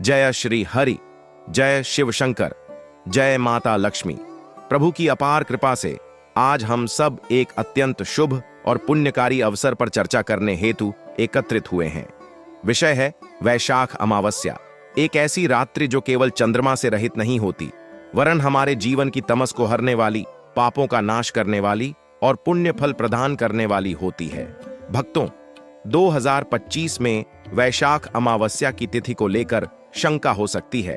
जय श्री हरि, जय शिव शंकर, जय माता लक्ष्मी। प्रभु की अपार कृपा से आज हम सब एक अत्यंत शुभ और पुण्यकारी अवसर पर चर्चा करने हेतु एकत्रित हुए हैं। विषय है वैशाख अमावस्या, एक ऐसी रात्रि जो केवल चंद्रमा से रहित नहीं होती, वरन हमारे जीवन की तमस को हरने वाली, पापों का नाश करने वाली और पुण्य फल प्रदान करने वाली होती है। भक्तों, 2025 में वैशाख अमावस्या की तिथि को लेकर शंका हो सकती है,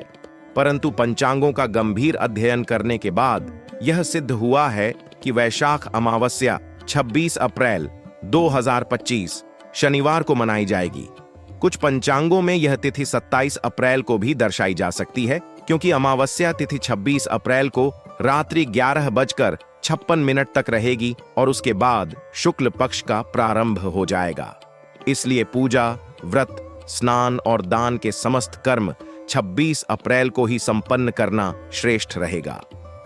परंतु पंचांगों का गंभीर अध्ययन करने के बाद यह सिद्ध हुआ है कि वैशाख अमावस्या 26 अप्रैल 2025 शनिवार को मनाई जाएगी। कुछ पंचांगों में यह तिथि 27 अप्रैल को भी दर्शाई जा सकती है, क्योंकि अमावस्या तिथि 26 अप्रैल को रात्रि 11:56 तक रहेगी और उसके बाद शुक्ल पक्ष का प्रारंभ हो जाएगा। इसलिए पूजा, व्रत, स्नान और दान के समस्त कर्म 26 अप्रैल को ही संपन्न करना श्रेष्ठ रहेगा।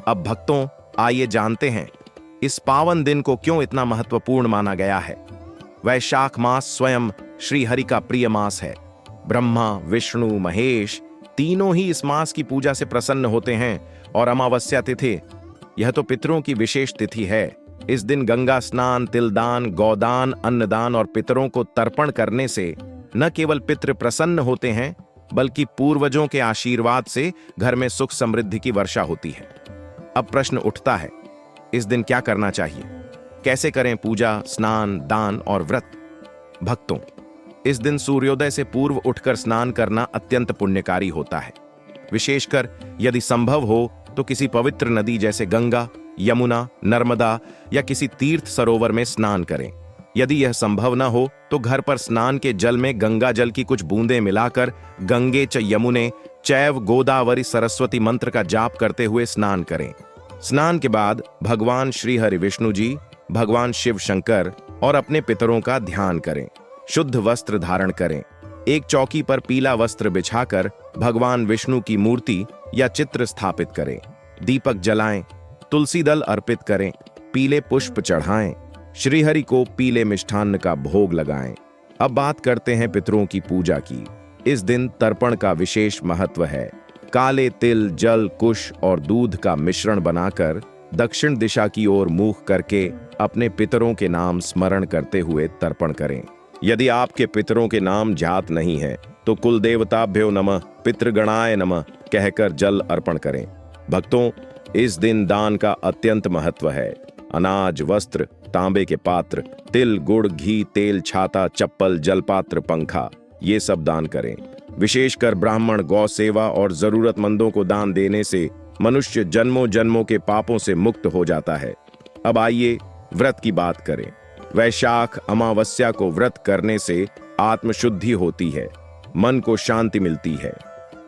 अब भक्तों, आइए जानते हैं इस पावन दिन को क्यों इतना महत्वपूर्ण माना गया है। वैशाख मास स्वयं श्री हरि का प्रिय मास है। ब्रह्मा, विष्णु, महेश तीनों ही इस मास की पूजा से प्रसन्न होते हैं और अमावस्या तिथि, यह तो पितरों की विशेष तिथि है। इस दिन गंगा स्नान, तिलदान, गौदान, अन्नदान और पितरों को तर्पण करने से न केवल पितृ प्रसन्न होते हैं, बल्कि पूर्वजों के आशीर्वाद से घर में सुख समृद्धि की वर्षा होती है। अब प्रश्न उठता है, इस दिन क्या करना चाहिए? कैसे करें पूजा, स्नान, दान और व्रत? भक्तों, इस दिन सूर्योदय से पूर्व उठकर स्नान करना अत्यंत पुण्यकारी होता है। विशेषकर यदि संभव हो तो किसी पवित्र नदी जैसे गंगा, यमुना, नर्मदा या किसी तीर्थ सरोवर में स्नान करें। यदि यह संभव न हो तो घर पर स्नान के जल में गंगा जल की कुछ बूंदें मिलाकर गंगे च यमुने चैव गोदावरी सरस्वती मंत्र का जाप करते हुए स्नान करें। स्नान के बाद भगवान श्री हरि विष्णु जी, भगवान शिव शंकर और अपने पितरों का ध्यान करें। शुद्ध वस्त्र धारण करें। एक चौकी पर पीला वस्त्र बिछाकर भगवान विष्णु की मूर्ति या चित्र स्थापित करें। दीपक जलाएं, तुलसी दल अर्पित करें, पीले पुष्प चढ़ाएं, श्रीहरि को पीले मिष्ठान्न का भोग लगाएं। अब बात करते हैं पितरों की पूजा की। इस दिन तर्पण का विशेष महत्व है। काले तिल, जल, कुश और दूध का मिश्रण बनाकर दक्षिण दिशा की ओर मुख करके अपने पितरों के नाम स्मरण करते हुए तर्पण करें। यदि आपके पितरों के नाम ज्ञात नहीं है तो कुल देवताभ्यो नमः, पितृगणाय नमः कहकर जल अर्पण करें। भक्तों, इस दिन दान का अत्यंत महत्व है। अनाज, वस्त्र, तांबे के पात्र, तिल, गुड़, घी, तेल, छाता, चप्पल, जलपात्र, पंखा, ये सब दान करें। विशेषकर ब्राह्मण, गौ सेवा और जरूरतमंदों को दान देने से मनुष्य जन्मों जन्मों के पापों से मुक्त हो जाता है। अब आइए व्रत की बात करें। वैशाख अमावस्या को व्रत करने से आत्मशुद्धि होती है, मन को शांति मिलती है।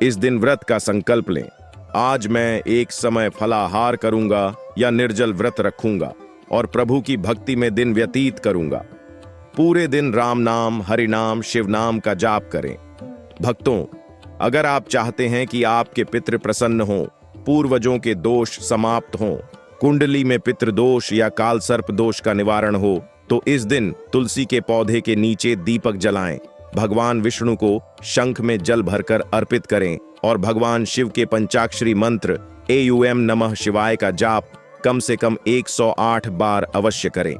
इस दिन व्रत का संकल्प लें। आज मैं एक समय फलाहार करूंगा या निर्जल व्रत रखूंगा और प्रभु की भक्ति में दिन व्यतीत करूंगा। पूरे दिन राम नाम, हरि नाम, शिव नाम का जाप करें। भक्तों, अगर आप चाहते हैं कि आपके पितृ प्रसन्न हों, पूर्वजों के दोष समाप्त हों, कुंडली में पितृदोष या काल सर्प दोष का निवारण हो, तो इस दिन तुलसी के पौधे के नीचे दीपक जलाएं। भगवान विष्णु को शंख में जल भरकर अर्पित करें और भगवान शिव के पंचाक्षरी मंत्र एयूएम नमः शिवाय का जाप कम से कम 108 बार अवश्य करें।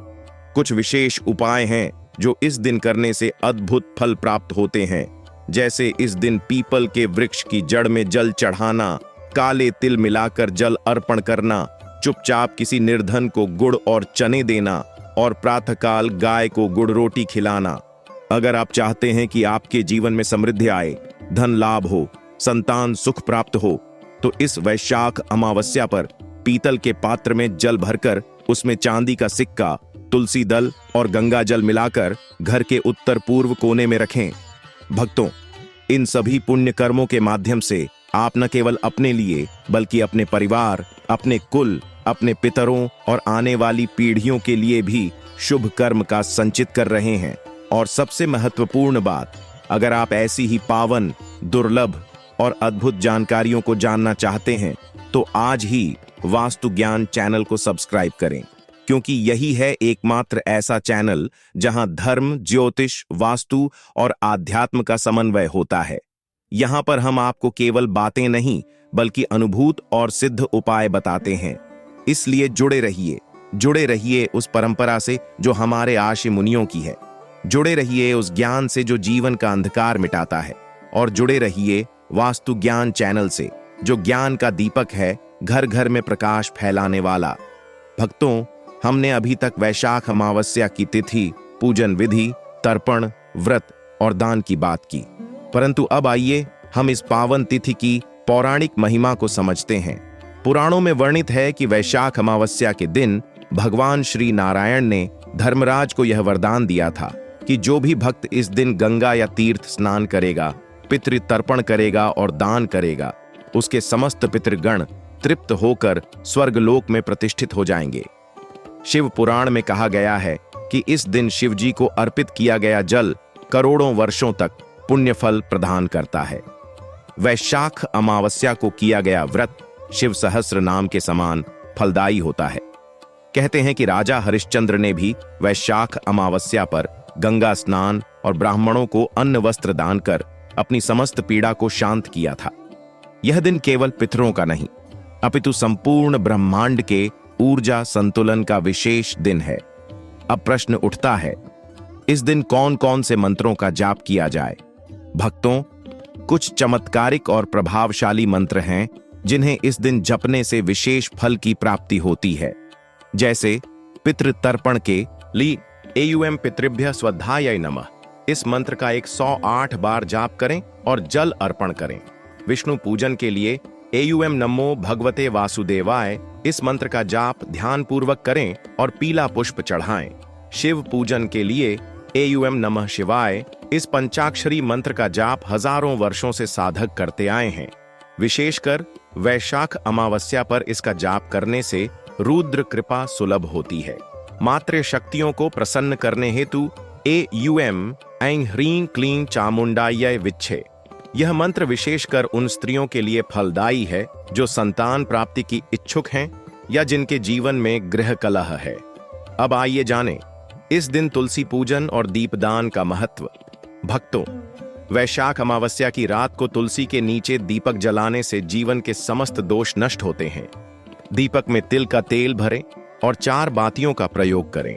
कुछ विशेष उपाय हैं जो इस दिन करने से अद्भुत फल प्राप्त होते हैं, जैसे इस दिन पीपल के वृक्ष की जड़ में जल चढ़ाना, काले तिल मिलाकर जल अर्पण करना, चुपचाप किसी निर्धन को गुड़ और चने देना और प्रातःकाल गाय को गुड़ रोटी खिलाना। अगर आप चाहते हैं कि आपके जीवन में समृद्धि आए, धन लाभ हो, संतान सुख प्राप्त हो, तो इस वैशाख अमावस्या पर पीतल के पात्र में जल भरकर उसमें चांदी का सिक्का, तुलसी दल और गंगा जल मिलाकर घर के उत्तर पूर्व कोने में रखें। भक्तों, इन सभी पुण्य कर्मों के माध्यम से आप न केवल अपने लिए बल्कि अपने परिवार, अपने कुल, अपने पितरों और आने वाली पीढ़ियों के लिए भी शुभ कर्म का संचित कर रहे हैं। और सबसे महत्वपूर्ण बात, अगर आप ऐसी ही पावन, दुर्लभ और अद्भुत जानकारियों को जानना चाहते हैं तो आज ही वास्तु ज्ञान चैनल को सब्सक्राइब करें, क्योंकि यही है एकमात्र ऐसा चैनल जहां धर्म, ज्योतिष, वास्तु और आध्यात्म का समन्वय होता है। यहाँ पर हम आपको केवल बातें नहीं बल्कि अनुभूत और सिद्ध उपाय बताते हैं। इसलिए जुड़े रहिए उस परंपरा से जो हमारे आशी मुनियों की है। जुड़े रहिए उस ज्ञान से जो जीवन का अंधकार मिटाता है, और जुड़े रहिए वास्तु ज्ञान चैनल से जो ज्ञान का दीपक है, घर घर में प्रकाश फैलाने वाला। भक्तों, हमने अभी तक वैशाख अमावस्या की तिथि, पूजन विधि, तर्पण, व्रत और दान की बात की, परंतु अब आइए हम इस पावन तिथि की पौराणिक महिमा को समझते हैं। पुराणों में वर्णित है कि वैशाख अमावस्या के दिन भगवान श्री नारायण ने धर्मराज को यह वरदान दिया था कि जो भी भक्त इस दिन गंगा या तीर्थ स्नान करेगा, पितृ तर्पण करेगा और दान करेगा, उसके समस्त पितृगण तृप्त होकर स्वर्गलोक में प्रतिष्ठित हो जाएंगे। शिव पुराण में कहा गया है कि इस दिन शिव जी को अर्पित किया गया जल करोड़ों वर्षों तक पुण्य फल प्रदान करता है। वैशाख अमावस्या को किया गया व्रत शिव सहस्र नाम के समान फलदायी होता है। कहते हैं कि राजा हरिश्चंद्र ने भी वैशाख अमावस्या पर गंगा स्नान और ब्राह्मणों को अन्न वस्त्र दान कर अपनी समस्त पीड़ा को शांत किया था। यह दिन केवल पितरों का नहीं, अपितु संपूर्ण ब्रह्मांड के ऊर्जा संतुलन का विशेष दिन है। अब प्रश्न उठता है, इस दिन कौन कौन से मंत्रों का जाप किया जाए? भक्तों, कुछ चमत्कारिक और प्रभावशाली मंत्र हैं जिन्हें इस दिन जपने से विशेष फल की प्राप्ति होती है। जैसे पितृ तर्पण के लिए एयुएम पितृभ्य स्वधाय नमः, इस मंत्र का 108 बार जाप करें और जल अर्पण करें। विष्णु पूजन के लिए एयुएम नमो भगवते वासुदेवाय, इस मंत्र का जाप ध्यान पूर्वक करें और पीला पुष्प चढ़ाएं। शिव पूजन के लिए एयुएम नमः शिवाय, इस पंचाक्षरी मंत्र का जाप हजारों वर्षों से साधक करते आए हैं। विशेषकर वैशाख अमावस्या पर इसका जाप करने से रुद्र कृपा सुलभ होती है। मातृ शक्तियों को प्रसन्न करने हेतु एयुएम ऐं ह्रीं क्लीं चामुंडाय विच्छे, यह मंत्र विशेषकर उन स्त्रियों के लिए फलदायी है जो संतान प्राप्ति की इच्छुक हैं या जिनके जीवन में गृह कलह है। अब आइए जानें इस दिन तुलसी पूजन और दीपदान का महत्व। भक्तों, वैशाख अमावस्या की रात को तुलसी के नीचे दीपक जलाने से जीवन के समस्त दोष नष्ट होते हैं। दीपक में तिल का तेल भरें और 4 बातियों का प्रयोग करें।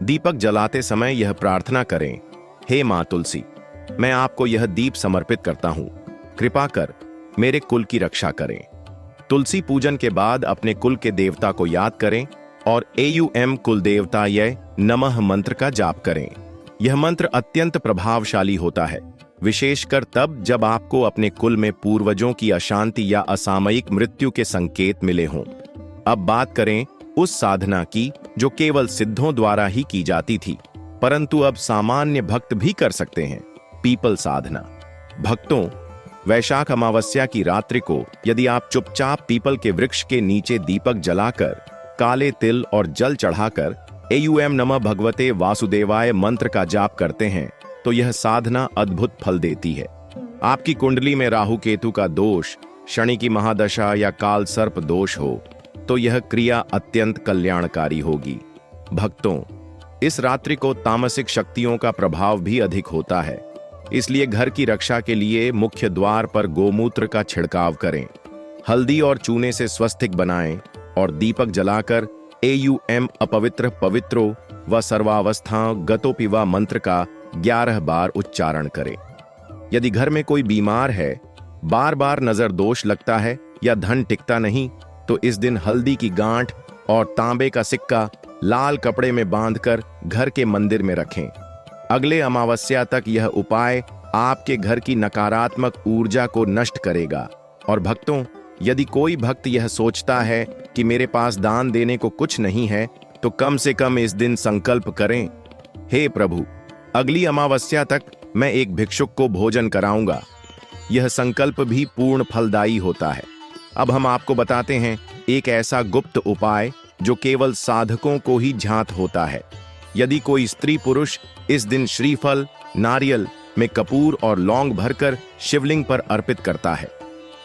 दीपक जलाते समय यह प्रार्थना करें, हे मां तुलसी, मैं आपको यह दीप समर्पित करता हूं, कृपा कर मेरे कुल की रक्षा करें। तुलसी पूजन के बाद अपने कुल के देवता को याद करें और एयुएम कुल देवताय नमः मंत्र का जाप करें। यह मंत्र अत्यंत प्रभावशाली होता है, विशेषकर तब जब आपको अपने कुल में पूर्वजों की अशांति या असामयिक मृत्यु के संकेत मिले हों। अब बात करें उस साधना की जो केवल सिद्धों द्वारा ही की जाती थी, परंतु अब सामान्य भक्त भी कर सकते हैं, पीपल साधना। भक्तों, वैशाख अमावस्या की रात्रि को यदि आप चुपचाप पीपल के वृक्ष के नीचे दीपक जलाकर, काले तिल और जल चढ़ाकर एयुएम नमः भगवते वासुदेवाय मंत्र का जाप करते हैं तो यह साधना अद्भुत फल देती है। आपकी कुंडली में राहु केतु का दोष, शनि की महादशा या काल सर्प दोष हो तो यह क्रिया अत्यंत कल्याणकारी होगी। भक्तों, इस रात्रि को तामसिक शक्तियों का प्रभाव भी अधिक होता है, इसलिए घर की रक्षा के लिए मुख्य द्वार पर गोमूत्र का छिड़काव करें, हल्दी और चूने से स्वस्तिक बनाएं और दीपक जलाकर एयुएम अपवित्र पवित्रो व सर्वावस्था गतोपिवा मंत्र का 11 बार उच्चारण करें। यदि घर में कोई बीमार है, बार बार नजर दोष लगता है या धन टिकता नहीं, तो इस दिन हल्दी की गांठ और तांबे का सिक्का लाल कपड़े में बांधकर घर के मंदिर में रखें। अगले अमावस्या तक यह उपाय आपके घर की नकारात्मक ऊर्जा को नष्ट करेगा। और भक्तों, यदि कोई भक्त यह सोचता है कि मेरे पास दान देने को कुछ नहीं है, तो कम से कम इस दिन संकल्प करें, हे प्रभु, अगली अमावस्या तक मैं एक भिक्षुक को भोजन कराऊंगा। यह संकल्प भी पूर्ण फलदायी होता है। अब हम आपको बताते हैं एक ऐसा गुप्त उपाय जो केवल साधकों को ही ज्ञात होता है। यदि कोई स्त्री पुरुष इस दिन श्रीफल, नारियल में कपूर और लौंग भरकर शिवलिंग पर अर्पित करता है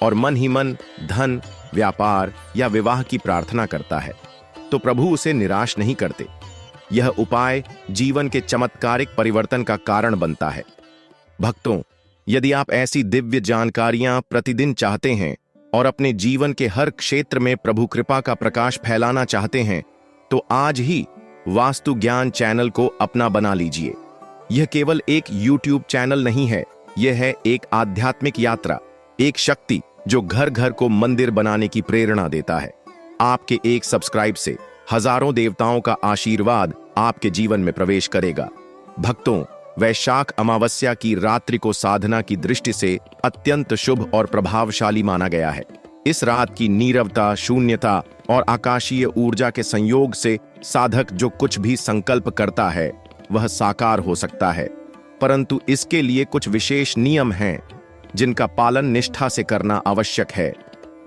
और मन ही मन धन, व्यापार या विवाह की प्रार्थना करता है, तो प्रभु उसे निराश नहीं करते। यह उपाय जीवन के चमत्कारिक परिवर्तन का कारण बनता है। भक्तों, यदि आप ऐसी दिव्य जानकारियां प्रतिदिन चाहते हैं और अपने जीवन के हर क्षेत्र में प्रभु कृपा का प्रकाश फैलाना चाहते हैं, तो आज ही वास्तु ज्ञान चैनल को अपना बना लीजिए। यह केवल एक YouTube चैनल नहीं है, यह है एक आध्यात्मिक यात्रा, एक शक्ति जो घर घर को मंदिर बनाने की प्रेरणा देता है। आपके एक सब्सक्राइब से हजारों देवताओं का आशीर्वाद आपके जीवन में प्रवेश करेगा। भक्तों, वैशाख अमावस्या की रात्रि को साधना की दृष्टि से अत्यंत शुभ और प्रभावशाली माना गया है। इस रात की नीरवता, शून्यता और आकाशीय ऊर्जा के संयोग से साधक जो कुछ भी संकल्प करता है वह साकार हो सकता है, परंतु इसके लिए कुछ विशेष नियम हैं जिनका पालन निष्ठा से करना आवश्यक है।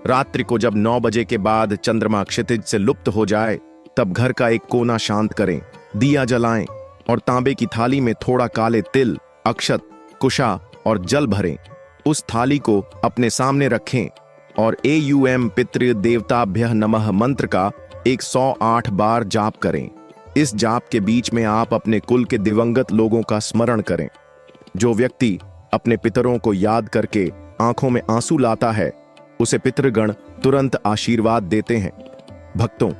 रात्रि को जब 9 बजे के बाद चंद्रमा क्षितिज से लुप्त हो जाए, तब घर का एक कोना शांत करें, दिया जलाएं और तांबे की थाली में थोड़ा काले तिल, अक्षत, कुशा और जल भरें। उस थाली को अपने सामने रखें और AUM पितृ देवताभ्यः नमः मंत्र का 108 बार जाप करें। इस जाप के बीच में आप अपने कुल के दिवंगत लोगों का स्मरण करें। जो व्यक्ति अपने पितरों को याद करके आंखों में आंसू लाता है, उसे पितृगण तुरंत आशीर्वाद देते हैं। भक्तों,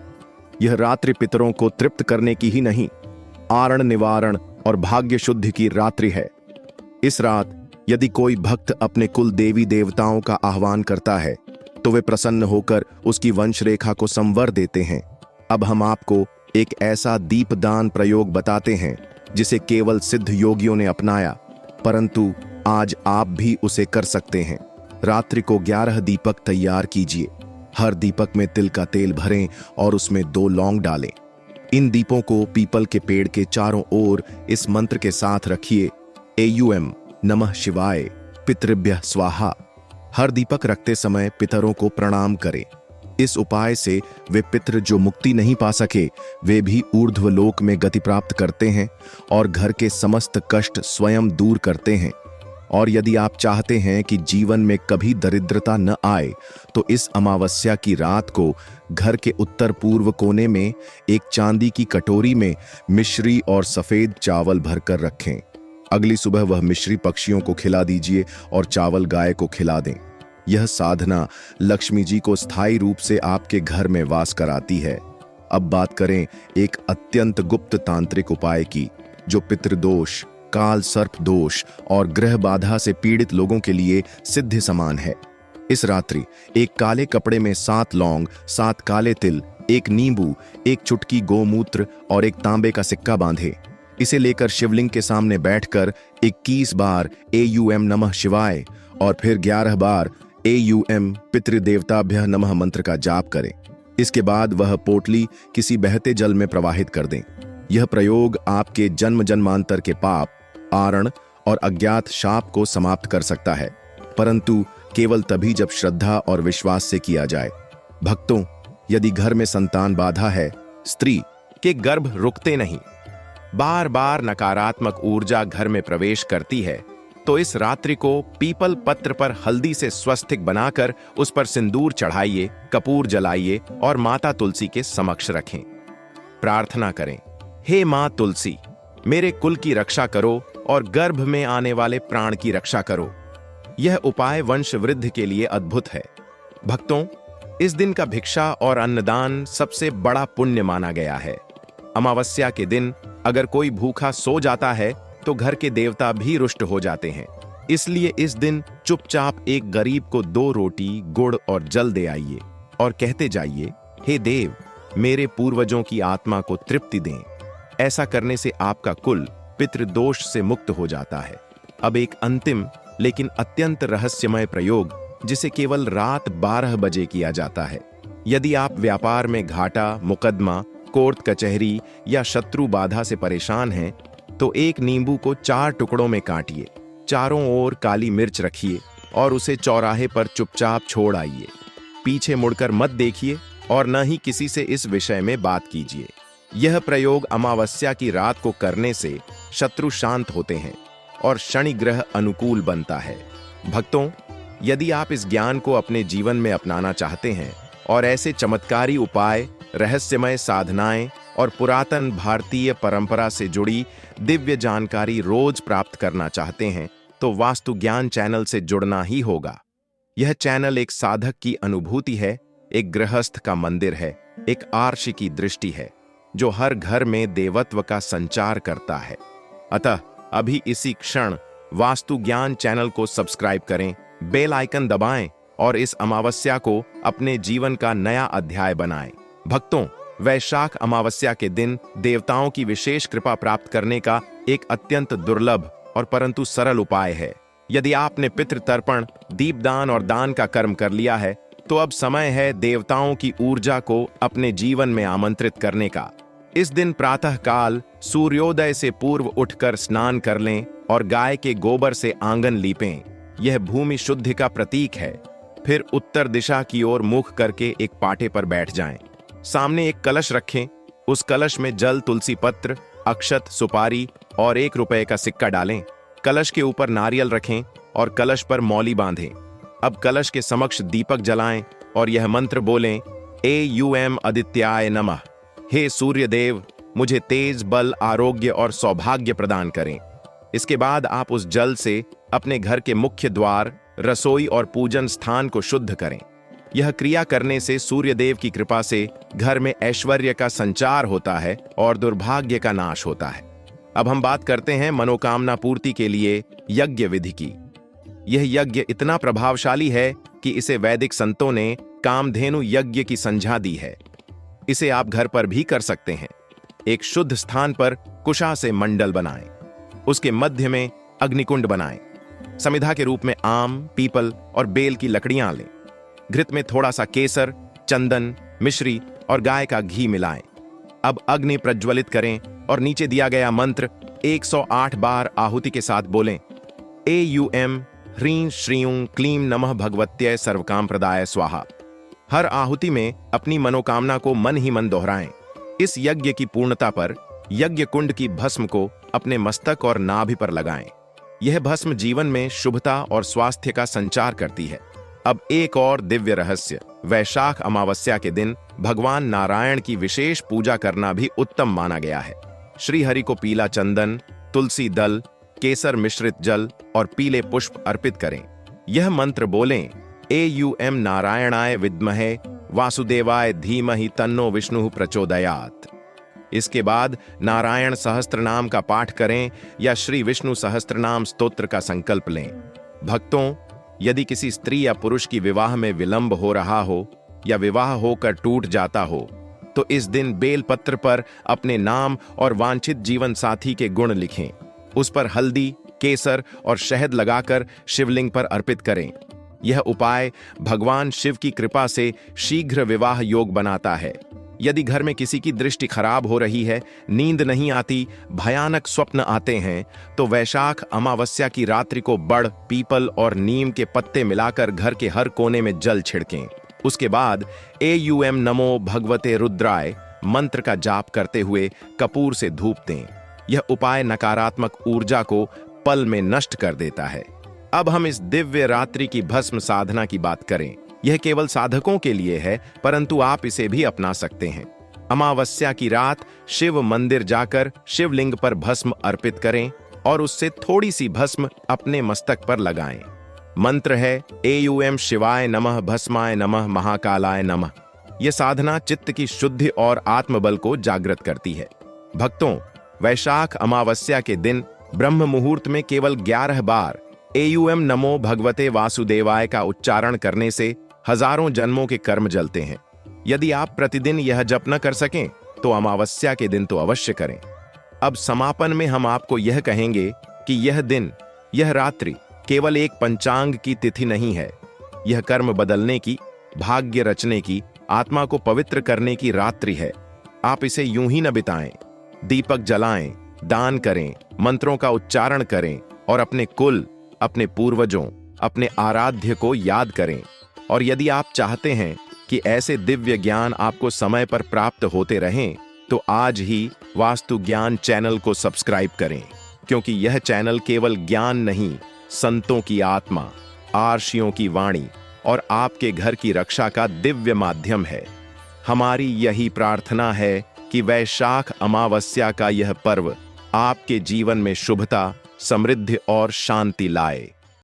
यह रात्रि पितरों को तृप्त करने की ही नहीं, आरण निवारण और भाग्य शुद्धि की रात्रि है। इस रात यदि कोई भक्त अपने कुल देवी देवताओं का आह्वान करता है, तो वे प्रसन्न होकर उसकी वंश रेखा को संवर देते हैं। अब हम आपको एक ऐसा दीपदान प्रयोग बताते हैं जिसे केवल सिद्ध योगियों ने अपनाया, परंतु आज आप भी उसे कर सकते हैं। रात्रि को 11 दीपक तैयार कीजिए। हर दीपक में तिल का तेल भरें और उसमें 2 लौंग डालें। इन दीपों को पीपल के पेड़ के चारों ओर इस मंत्र के साथ रखिए, AUM नमः शिवाय पितृभ्यः स्वाहा। हर दीपक रखते समय पितरों को प्रणाम करें। इस उपाय से वे पितृ जो मुक्ति नहीं पा सके, वे भी ऊर्ध्वलोक में गति प्राप्त करते हैं और घर के समस्त कष्ट स्वयं दूर करते हैं। और यदि आप चाहते हैं कि जीवन में कभी दरिद्रता न आए, तो इस अमावस्या की रात को घर के उत्तर पूर्व कोने में एक चांदी की कटोरी में मिश्री और सफेद चावल भरकर रखें। अगली सुबह वह मिश्री पक्षियों को खिला दीजिए और चावल गाय को खिला दें। यह साधना लक्ष्मी जी को स्थायी रूप से आपके घर में वास कराती है। अब बात करें एक अत्यंत गुप्त तांत्रिक उपाय की, जो पितृदोष, काल सर्प दोष और ग्रह बाधा से पीड़ित लोगों के लिए सिद्ध समान है। इस रात्रि एक काले कपड़े में 7 लौंग, 7 काले तिल, 1 नींबू, 1 चुटकी गोमूत्र और 1 तांबे का सिक्का बांधे। इसे लेकर शिवलिंग के सामने बैठकर 21 बार AUM नमः शिवाय और फिर 11 बार AUM पितृदेवताभ्यः नमः मंत्र का जाप करें। इसके बाद वह पोटली किसी बहते जल में प्रवाहित कर दें। यह प्रयोग आपके जन्म जन्मांतर के पाप, आरण और अज्ञात शाप को समाप्त कर सकता है, परंतु केवल तभी जब श्रद्धा और विश्वास से किया जाए। भक्तों, यदि घर में संतान बाधा है, स्त्री के गर्भ रुकते नहीं, बार बार नकारात्मक ऊर्जा घर में प्रवेश करती है, तो इस रात्रि को पीपल पत्र पर हल्दी से स्वस्तिक बनाकर उस पर सिंदूर चढ़ाइए, कपूर जलाइए और माता तुलसी के समक्ष रखें। प्रार्थना करें, हे मां तुलसी, मेरे कुल की रक्षा करो और गर्भ में आने वाले प्राण की रक्षा करो। यह उपाय वंश वृद्धि के लिए अद्भुत है। भक्तों, इस दिन का भिक्षा और अन्नदान सबसे बड़ा पुण्य माना गया है। अमावस्या के दिन अगर कोई भूखा सो जाता है, तो घर के देवता भी रुष्ट हो जाते हैं। इसलिए इस दिन चुपचाप एक गरीब को 2 रोटी, गुड़ और जल दे आइए और कहते जाइए, हे देव, मेरे पूर्वजों की आत्मा को तृप्ति दें। ऐसा करने से आपका कुल पितृदोष से मुक्त हो जाता है। अब एक अंतिम लेकिन अत्यंत रहस्यमय प्रयोग, जिसे केवल रात 12 बजे किया जाता है। यदि आप व्यापार में घाटा, मुकदमा, कोर्ट कचहरी या शत्रु बाधा से परेशान हैं, तो एक नींबू को 4 टुकड़ों में काटिए, चारों ओर काली मिर्च रखिए और उसे चौराहे पर चुपचाप छोड़ आइए। पीछे मुड़कर मत देखिए और न ही किसी से इस विषय में बात कीजिए। यह प्रयोग अमावस्या की रात को करने से शत्रु शांत होते हैं और शनि ग्रह अनुकूल बनता है। भक्तों, यदि आप इस ज्ञान को अपने जीवन में अपनाना चाहते हैं और ऐसे चमत्कारी उपाय, रहस्यमय साधनाएं और पुरातन भारतीय परंपरा से जुड़ी दिव्य जानकारी रोज प्राप्त करना चाहते हैं, तो वास्तु ज्ञान चैनल से जुड़ना ही होगा। यह चैनल एक साधक की अनुभूति है, एक गृहस्थ का मंदिर है, एक आर्षि की दृष्टि है जो हर घर में देवत्व का संचार करता है। अतः अभी इसी क्षण वास्तु ज्ञान चैनल को सब्सक्राइब करें, बेल आइकन दबाएं और इस अमावस्या को अपने जीवन का नया अध्याय बनाएं। भक्तों, वैशाख अमावस्या के दिन देवताओं की विशेष कृपा प्राप्त करने का एक अत्यंत दुर्लभ और परंतु सरल उपाय है। यदि आपने पितृ तर्पण, दीपदान और दान का कर्म कर लिया है तो अब समय है देवताओं की ऊर्जा को अपने जीवन में आमंत्रित करने का। इस दिन प्रातः काल सूर्योदय से पूर्व उठकर स्नान कर लें और गाय के गोबर से आंगन लीपें। यह भूमि शुद्धि का प्रतीक है। फिर उत्तर दिशा की ओर मुख करके एक पाटे पर बैठ जाएं। सामने एक कलश रखें। उस कलश में जल, तुलसी पत्र, अक्षत, सुपारी और 1 रुपए का सिक्का डालें। कलश के ऊपर नारियल रखें और कलश पर मौली बांधें। अब कलश के समक्ष दीपक जलाएं और यह मंत्र बोलें, एयूएम आदित्याय नमः। हे सूर्य देव, मुझे तेज, बल, आरोग्य और सौभाग्य प्रदान करें। इसके बाद आप उस जल से अपने घर के मुख्य द्वार, रसोई और पूजन स्थान को शुद्ध करें। यह क्रिया करने से सूर्य देव की कृपा से घर में ऐश्वर्य का संचार होता है और दुर्भाग्य का नाश होता है। अब हम बात करते हैं मनोकामना पूर्ति के लिए यज्ञ विधि की। यह यज्ञ इतना प्रभावशाली है कि इसे वैदिक संतों ने कामधेनु यज्ञ की संज्ञा दी है। इसे आप घर पर भी कर सकते हैं। एक शुद्ध स्थान पर कुशा से मंडल बनाएं। उसके मध्य में अग्निकुंड बनाएं। समिधा के रूप में आम, पीपल और बेल की लकड़ियां लें। घृत में थोड़ा सा केसर, चंदन, मिश्री और गाय का घी मिलाएं। अब अग्नि प्रज्वलित करें और नीचे दिया गया मंत्र 108 बार आहुति के साथ बोलें, एयूएम ह्रीं श्रीं क्लीं नमः भगवत्यै सर्वकाम प्रदाय स्वाहा। हर आहुति में अपनी मनोकामना को मन ही मन दोहराएं। इस यज्ञ की पूर्णता पर यज्ञ कुंड की भस्म को अपने मस्तक और नाभि पर लगाएं। यह भस्म जीवन में शुभता और स्वास्थ्य का संचार करती है। अब एक और दिव्य रहस्य, वैशाख अमावस्या के दिन भगवान नारायण की विशेष पूजा करना भी उत्तम माना गया है। श्री हरि को पीला चंदन, तुलसी दल, केसर मिश्रित जल और पीले पुष्प अर्पित करें। यह मंत्र बोलें, एयूएम नारायणाय विद्महे वासुदेवाय धीमहि तन्नो विष्णु प्रचोदयात्। इसके बाद नारायण सहस्त्रनाम का पाठ करें या श्री विष्णु सहस्त्रनाम स्तोत्र का संकल्प लें। भक्तों, यदि किसी स्त्री या पुरुष की विवाह में विलंब हो रहा हो या विवाह होकर टूट जाता हो तो इस दिन बेलपत्र पर अपने नाम और वांछित जीवन साथी के गुण लिखें। उस पर हल्दी, केसर और शहद लगाकर शिवलिंग पर अर्पित करें। यह उपाय भगवान शिव की कृपा से शीघ्र विवाह योग बनाता है। यदि घर में किसी की दृष्टि खराब हो रही है, नींद नहीं आती, भयानक स्वप्न आते हैं, तो वैशाख अमावस्या की रात्रि को बड़, पीपल और नीम के पत्ते मिलाकर घर के हर कोने में जल छिड़कें। उसके बाद एयूएम नमो भगवते रुद्राय मंत्र का जाप करते हुए कपूर से धूप दें। यह उपाय नकारात्मक ऊर्जा को पल में नष्ट कर देता है। अब हम इस दिव्य रात्रि की भस्म साधना की बात करें। यह केवल साधकों के लिए है, परंतु आप इसे भी अपना सकते हैं। अमावस्या की रात शिव मंदिर जाकर शिवलिंग पर भस्म अर्पित करें और उससे थोड़ी सी भस्म अपने मस्तक पर लगाएं। मंत्र है, एयूएम शिवाय नमः, भस्माय नमः, महाकालाय नमः। यह साधना चित्त की शुद्धि और आत्मबल को जागृत करती है। भक्तों, वैशाख अमावस्या के दिन ब्रह्म मुहूर्त में केवल 11 बार एयूएम नमो भगवते वासुदेवाय का उच्चारण करने से हजारों जन्मों के कर्म जलते हैं। यदि आप प्रतिदिन यह जप न कर सकें तो अमावस्या के दिन तो अवश्य करें। अब समापन में हम आपको यह कहेंगे कि यह दिन, यह रात्रि केवल एक पंचांग की तिथि नहीं है। यह कर्म बदलने की, भाग्य रचने की, आत्मा को पवित्र करने की रात्रि है। आप इसे यूं ही न बिताएं। दीपक जलाएं, दान करें, मंत्रों का उच्चारण करें और अपने कुल, अपने पूर्वजों, अपने आराध्य को याद करें। और यदि आप चाहते हैं कि ऐसे दिव्य ज्ञान आपको समय पर प्राप्त होते रहें तो आज ही वास्तु ज्ञान चैनल को सब्सक्राइब करें, क्योंकि यह चैनल केवल ज्ञान नहीं, संतों की आत्मा, आर्षियों की वाणी और आपके घर की रक्षा का दिव्य माध्यम है। हमारी यही प्रार्थना है कि वैशाख अमावस्या का यह पर्व आपके जीवन में शुभता, समृद्धि और शांति लाए।